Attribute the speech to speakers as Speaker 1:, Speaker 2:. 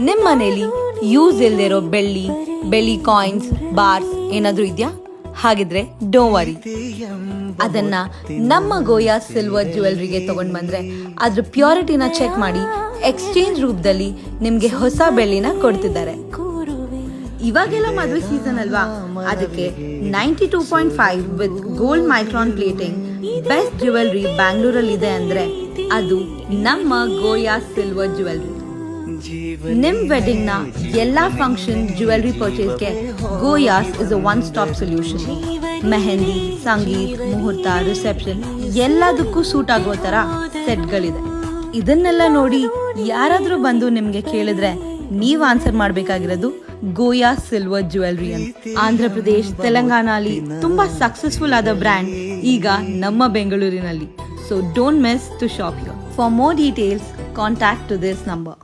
Speaker 1: ನಿಮ್ಮ ಮನೇಲಿ ಯೂಸ್ ಇಲ್ದಿರೋ ಬೆಳ್ಳಿ ಕಾಯಿನ್ಸ್ ಬಾರ್ಸ್ ಏನಾದ್ರೂ ಇದೆಯಾ? ಹಾಗಿದ್ರೆ ಡೋಂಟ್ ವರಿ, ಅದನ್ನ ನಮ್ಮ ಗೋಯಾ ಸಿಲ್ವರ್ ಜ್ಯುವೆಲ್ರಿಗೆ ತಗೊಂಡ್ ಬಂದ್ರೆ ಅದ್ರ ಪ್ಯೂರಿಟಿನ ಚೆಕ್ ಮಾಡಿ ಎಕ್ಸ್ಚೇಂಜ್ ರೂಪದಲ್ಲಿ ನಿಮ್ಗೆ ಹೊಸ ಬೆಳ್ಳಿನ ಕೊಡ್ತಿದ್ದಾರೆ. ಇವಾಗೆಲ್ಲ ಮದುವೆ ಸೀಸನ್ ಅಲ್ವಾ, ಅದಕ್ಕೆ 92.5 with gold micron plating best jewellery ಬ್ಯಾಂಗ್ಳೂರಲ್ಲಿ ಇದೆ ಅಂದ್ರೆ ಅದು ನಮ್ಮ ಗೋಯಾ ಸಿಲ್ವರ್ ಜ್ಯುವೆಲ್ರಿ. ನಿಮ್ ವೆಡ್ಡಿಂಗ್ ನ ಎಲ್ಲಾ ಫಂಕ್ಷನ್ ಜ್ಯುವೆಲ್ರಿ ಪರ್ಚೇಸ್ಗೆ Goyas is a one stop solution. Mehndi, sangeet, muhurat, reception ಎಲ್ಲದಕ್ಕೂ ಸೂಟ್ ಆಗೋ ತರ ಸೆಟ್ಗಳಿದೆ. ಇದನ್ನೆಲ್ಲ ನೋಡಿ ಯಾರಾದ್ರೂ ಬಂದು ನಿಮ್ಗೆ ಕೇಳಿದ್ರೆ ನೀವ್ ಆನ್ಸರ್ ಮಾಡ್ಬೇಕಾಗಿರೋದು ಗೋಯಾ ಸಿಲ್ವರ್ ಜ್ಯುವೆಲ್ರಿ ಅಂತ. ಆಂಧ್ರ ಪ್ರದೇಶ್, ತೆಲಂಗಾಣ ಅಲ್ಲಿ ತುಂಬಾ ಸಕ್ಸಸ್ಫುಲ್ ಆದ ಬ್ರ್ಯಾಂಡ್ ಈಗ ನಮ್ಮ ಬೆಂಗಳೂರಿನಲ್ಲಿ. So don't miss to shop here. For more details contact to this number.